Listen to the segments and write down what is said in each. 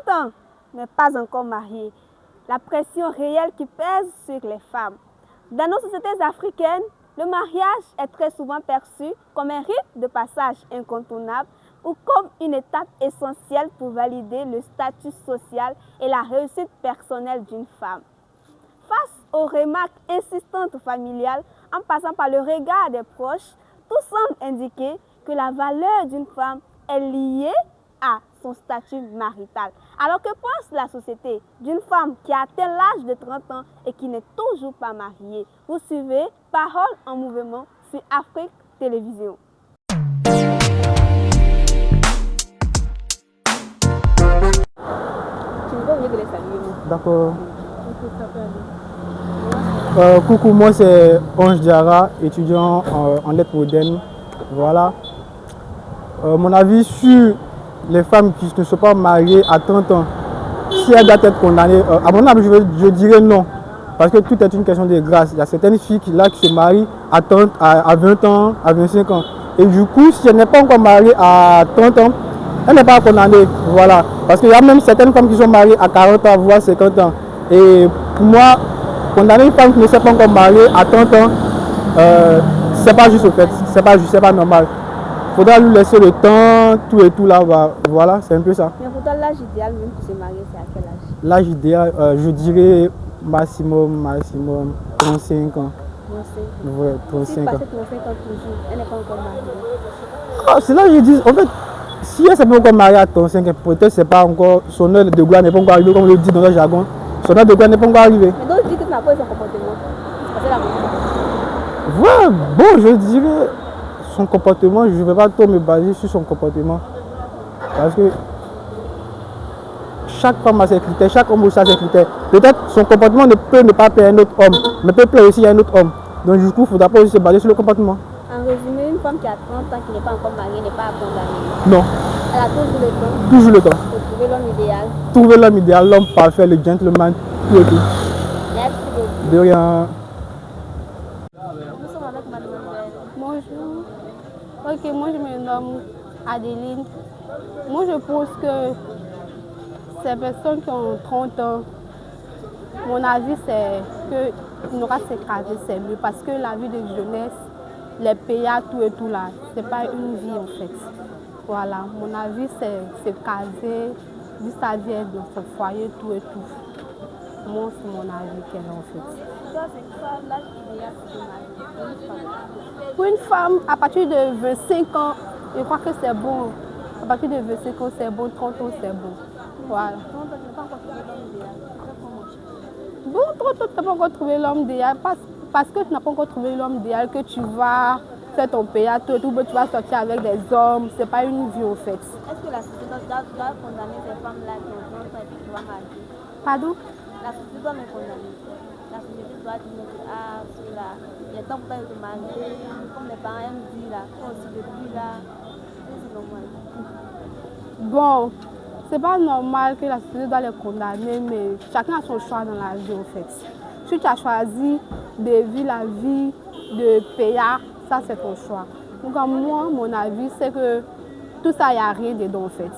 ans, mais pas encore mariés. La pression réelle qui pèse sur les femmes. Dans nos sociétés africaines, le mariage est très souvent perçu comme un rite de passage incontournable ou comme une étape essentielle pour valider le statut social et la réussite personnelle d'une femme. Face aux remarques insistantes familiales, en passant par le regard des proches, tout semble indiquer que la valeur d'une femme est liée à son statut marital. Alors que pense la société d'une femme qui a atteint l'âge de 30 ans et qui n'est toujours pas mariée? Vous suivez Parole en mouvement sur Afrique Télévision. D'accord. Coucou, moi c'est Ange Diarra, étudiant en lettres modernes. Voilà. Mon avis sur les femmes qui ne sont pas mariées à 30 ans, si elles doivent être condamnées, à mon avis, je dirais non. Parce que tout est une question de grâce. Il y a certaines filles qui se marient à 20 ans, à 25 ans. Et du coup, si elle n'est pas encore mariée à 30 ans, elle n'est pas condamnée. Voilà. Parce qu'il y a même certaines femmes qui sont mariées à 40 ans, voire 50 ans. Et pour moi, condamner une femme qui ne s'est pas encore mariée à 30 ans, c'est pas juste au fait. C'est pas juste, c'est pas normal. Il faudra lui laisser le temps, tout et tout là. Voilà, c'est un peu ça. Mais pourtant, l'âge idéal même pour se marier, c'est à quel âge? L'âge idéal, je dirais maximum 35 ans. 35 ouais, 35 si ans. Si 35 ans toujours, elle n'est pas encore mariée. Ah, c'est là que je dis, en fait, si elle ne s'est pas encore mariée à 35 ans, peut-être c'est pas encore, son heure de gloire n'est pas encore arrivée, comme on le dit dans le jargon. Son heure de gloire n'est pas encore arrivée. Mais donc, je dis que tu n'as pas eu son comportement. C'est la même. Ouais, bon, je dirais, son comportement, je ne vais pas trop me baser sur son comportement. Parce que chaque femme a ses critères, chaque homme aussi a ses critères. Peut-être son comportement ne peut ne pas plaire à un autre homme, mais peut plaire aussi à un autre homme. Donc du coup, il ne faudra pas aussi se baser sur le comportement. En résumé, une femme qui a 30 ans, qui n'est pas encore mariée, n'est pas condamnée. Non. Elle a toujours le temps. Toujours le temps. De trouver l'homme idéal. Trouver l'homme idéal, l'homme parfait, le gentleman, tout et tout. Merci beaucoup. De rien. Nous sommes avec mademoiselle. Bonjour. Ok, moi je me nomme Adeline. Moi je pense que ces personnes qui ont 30 ans, mon avis c'est qu'il n'aura s'écraser, c'est mieux parce que la vie de jeunesse, les payas, tout et tout là, c'est pas une vie en fait. Voilà, mon avis c'est caser, vu sa vie dans son foyer, tout et tout. Moi c'est mon avis qu'elle a en fait. Toi, c'est quoi l'âge idéal pour se marier? Pour une femme, à partir de 25 ans, je crois que c'est bon. À partir de 25 ans, c'est bon, 30 ans, c'est bon. Voilà. 30 ans, tu n'as pas encore trouvé l'homme idéal. Bon, 30 ans, tu n'as pas encore trouvé l'homme idéal. Parce que tu n'as pas encore trouvé l'homme idéal, que tu vas faire ton péage, tout, tu vas sortir avec des hommes. Ce n'est pas une vie, en fait. Est-ce que la société doit condamner ces femmes-là qui ont 30 ans et puis qui vont marier? Pardon? La société doit les condamner. La société doit dire que, ceux-là, il est temps pour toi de te marier, comme les parents aiment dire, là, toi aussi depuis là, c'est normal. Bon, c'est pas normal que la société doit les condamner, mais chacun a son choix dans la vie, en fait. Si tu as choisi de vivre la vie de payard, ça c'est ton choix. Donc moi, mon avis, c'est que tout ça, il n'y a rien dedans, en fait.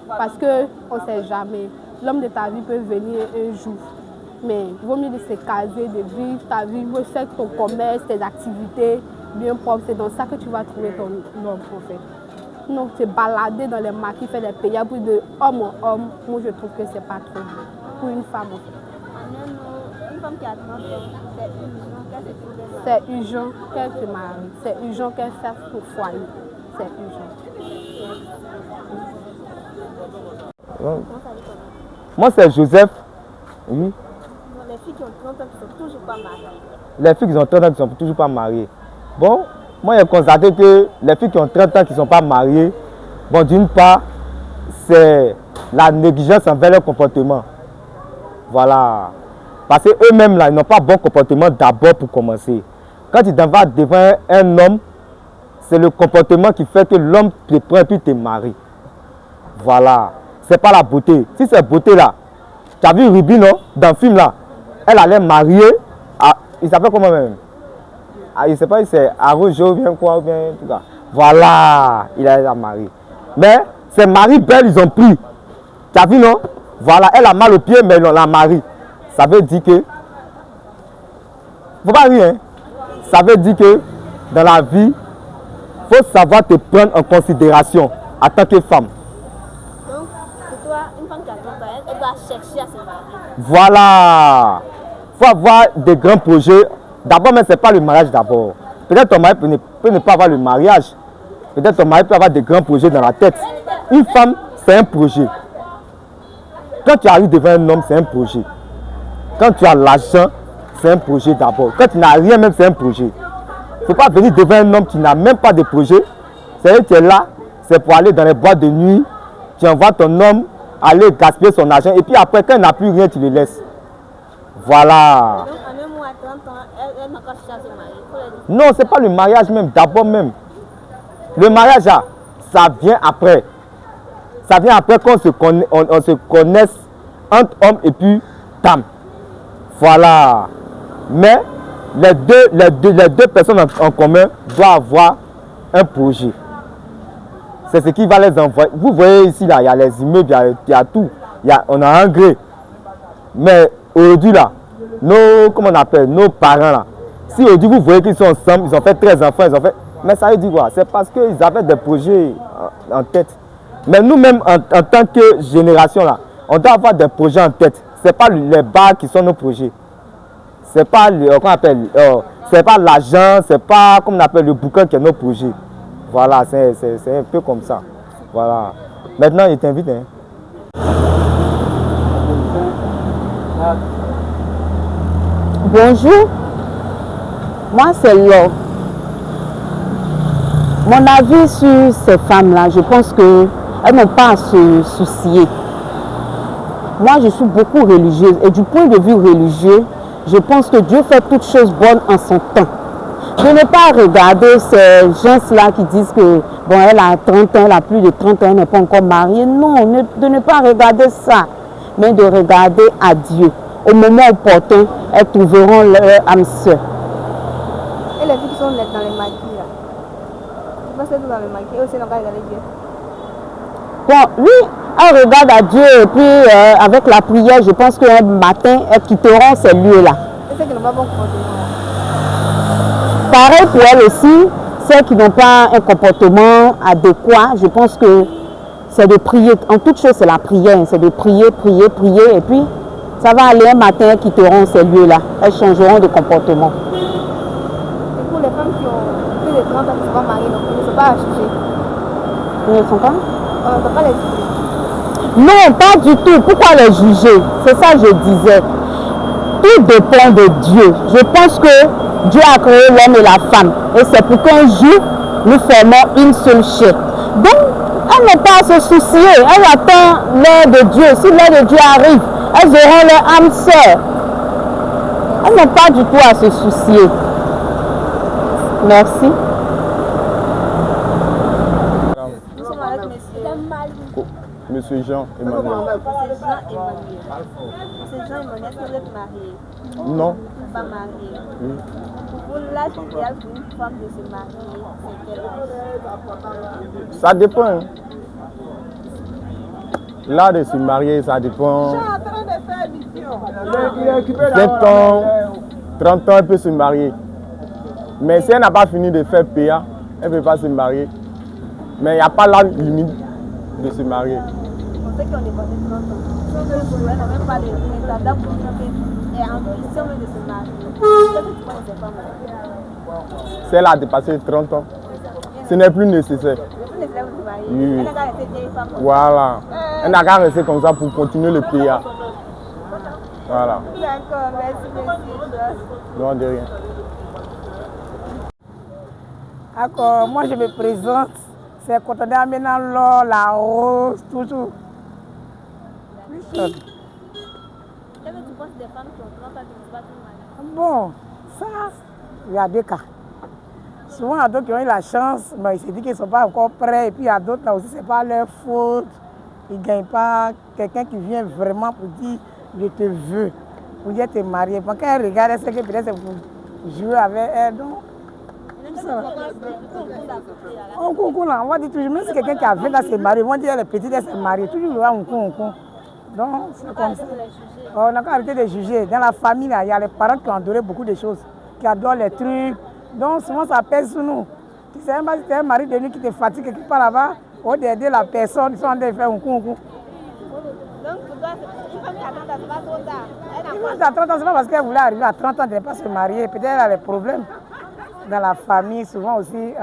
Parce qu'on ne sait jamais. L'homme de ta vie peut venir un jour. Mais il vaut mieux de se caser, de vivre ta vie, de faire ton commerce, tes activités bien propres. C'est dans ça que tu vas trouver ton homme, en fait. Non, se balader dans les marchés, faire des payables de homme en homme, moi je trouve que c'est pas trop bien pour une femme, en fait. Une femme qui a 30 ans, c'est urgent qu'elle se trouve. C'est urgent qu'elle se marie, c'est urgent qu'elle fasse son foyer, c'est urgent. Moi c'est Joseph. Oui. Les filles qui ont 30 ans qui ne sont toujours pas mariées. Les filles qui ont 30 ans qui ne sont toujours pas mariées. Bon, moi j'ai constaté que les filles qui ont 30 ans qui ne sont pas mariées, bon, d'une part, c'est la négligence envers leur comportement. Voilà. Parce qu'eux-mêmes, là, ils n'ont pas bon comportement d'abord pour commencer. Quand tu t'en vas devant un homme, c'est le comportement qui fait que l'homme te prend et puis te marie. Voilà. C'est pas la beauté. Si c'est beauté là, tu as vu Ruby, non? Dans le film là, elle allait marier à, il s'appelle comment même? Ah, je ne sais pas si c'est Arojo ou bien quoi, ou bien tout ça. Voilà, il allait la marier. Mais ces maris belles, ils ont pris. Tu as vu, non? Voilà, elle a mal au pied, mais on la marie. Ça veut dire que... Faut pas rire, hein? Ça veut dire que dans la vie, il faut savoir te prendre en considération en tant que femme. Donc, pour toi, une femme qui a 30 ans, elle doit chercher à se marier. Voilà. Il faut avoir des grands projets. D'abord, mais ce n'est pas le mariage d'abord. Peut-être ton mari peut ne pas avoir le mariage. Peut-être ton mari peut avoir des grands projets dans la tête. Une femme, c'est un projet. Quand tu arrives devant un homme, c'est un projet. Quand tu as l'argent, c'est un projet d'abord. Quand tu n'as rien, même c'est un projet. Il ne faut pas venir devant un homme qui n'a même pas de projet. C'est-à-dire que tu es là, c'est pour aller dans les boîtes de nuit. Tu envoies ton homme aller gaspiller son argent. Et puis après, quand il n'a plus rien, tu le laisses. Voilà. Donc, en un mois, à 30 ans, elle n'a pas cherché à se marier. Non, ce n'est pas le mariage même, d'abord même. Le mariage, là, ça vient après. Ça vient après qu'on on se connaisse entre hommes et puis femmes. Voilà. Mais les deux personnes en commun doivent avoir un projet. C'est ce qui va les envoyer. Vous voyez ici, là, il y a les immeubles, il y a tout. On a un gré. Mais aujourd'hui, là, nos parents, là, si aujourd'hui vous voyez qu'ils sont ensemble, ils ont fait 13 enfants, mais ça veut dire quoi? C'est parce qu'ils avaient des projets en tête. Mais nous-mêmes, en tant que génération, là, on doit avoir des projets en tête. Ce n'est pas les bars qui sont nos projets. Ce n'est pas, pas l'argent, ce n'est pas comme on appelle le bouquin qui est nos projets. Voilà, c'est un peu comme ça. Voilà. Maintenant, il t'invite. Hein. Bonjour, moi c'est Laure. Mon avis sur ces femmes-là, je pense qu'elles n'ont pas à se soucier. Moi je suis beaucoup religieuse et du point de vue religieux, je pense que Dieu fait toutes choses bonnes en son temps. De ne pas regarder ces gens-là qui disent que bon, elle a 30 ans, elle a plus de 30 ans, elle n'est pas encore mariée. Non, de ne pas regarder ça, mais de regarder à Dieu. Au moment opportun, elles trouveront leur âme sœur. Et les filles qui sont dans les maquis, là, tu penses qu'elles sont dans les maquis, eux aussi n'ont pas regardé Dieu? Bon, oui, elles regardent à Dieu et puis avec la prière, je pense qu'un matin, elles quitteront ces lieux-là. Et ceux qui n'ont pas bon comportement? Pareil pour elles aussi, celles qui n'ont pas un comportement adéquat, je pense que c'est de prier. En toute chose, c'est la prière, c'est de prier, prier, prier et puis ça va aller un matin, elles quitteront ces lieux-là. Elles changeront de comportement. Et pour les femmes qui ont plus de 30 ans, qui ne sont pas mariées, donc ils ne sont pas à juger. Ils ne sont pas? On ne peut pas les juger. Non, pas du tout. Pourquoi les juger? C'est ça que je disais. Tout dépend de Dieu. Je pense que Dieu a créé l'homme et la femme. Et c'est pour qu'un jour, nous formons une seule chair. Donc, elles n'ont pas à se soucier. Elles attendent l'heure de Dieu. Si l'heure de Dieu arrive, elles auront leur âme sœur. Elles n'ont pas du tout à se soucier. Merci. Nous sommes avec Monsieur Jean Emmanuel. C'est Jean Emmanuel. Monsieur Jean Emmanuel, est-ce que vous êtes marié? Non. Pas marié. Oui. Pour vous, l'âge idéal pour une femme de se marier, c'est quel âge? Ça dépend. Hein. Là, de se marier, ça dépend. 20 ans, 30 ans, elle peut se marier. Mais si elle n'a pas fini de faire PA, elle ne peut pas se marier. Mais il n'y a pas l'âge limite de se marier. Pour ceux qui ont dépassé 30 ans, elle n'a même pas les dates pour et ambition de se marier. Qu'est-ce que tu penses de ces femmes-là? Si elle a dépassé 30 ans, ce n'est plus nécessaire. Oui. Elle n'a qu'à rester vieille femme. Voilà. Elle n'a qu'à rester comme ça pour continuer le PA. Voilà. D'accord, merci monsieur. Non, de rien. D'accord, moi je me présente. C'est Cotonou Amena Laure, la rose, toujours. Qu'est-ce que tu penses des femmes qui ont 30 ans qui ne sont pas mariées? Bon, ça, il y a deux cas. Souvent, il y a d'autres qui ont eu la chance, mais ils se disent qu'ils ne sont pas encore prêts. Et puis, il y a d'autres là aussi, ce n'est pas leur faute. Ils ne gagnent pas quelqu'un qui vient vraiment pour dire je te veux, pour dire te marier. Quand elle regarde, elle sait que peut-être c'est pour jouer avec elle. Donc, on va dire toujours, même si quelqu'un qui a 20 ans se marie, on va dire les petites, elles se marient. Toujours, on. Donc, c'est comme ça. On n'a qu'à arrêter de juger. Dans la famille, il y a les parents qui ont adoré beaucoup de choses, qui adorent les trucs. Donc, souvent, ça pèse sur nous. Tu sais même pas si tu as un mari de nuit qui te fatigue quelque part là-bas, au lieu d'aider la personne, ils sont en train de faire un coup. Donc, pour toi, tu peux t'attendre à ce pas trop tard. À 30 ans, c'est pas parce qu'elle voulait arriver à 30 ans de ne pas se marier. Peut-être qu'elle a des problèmes dans la famille, souvent aussi.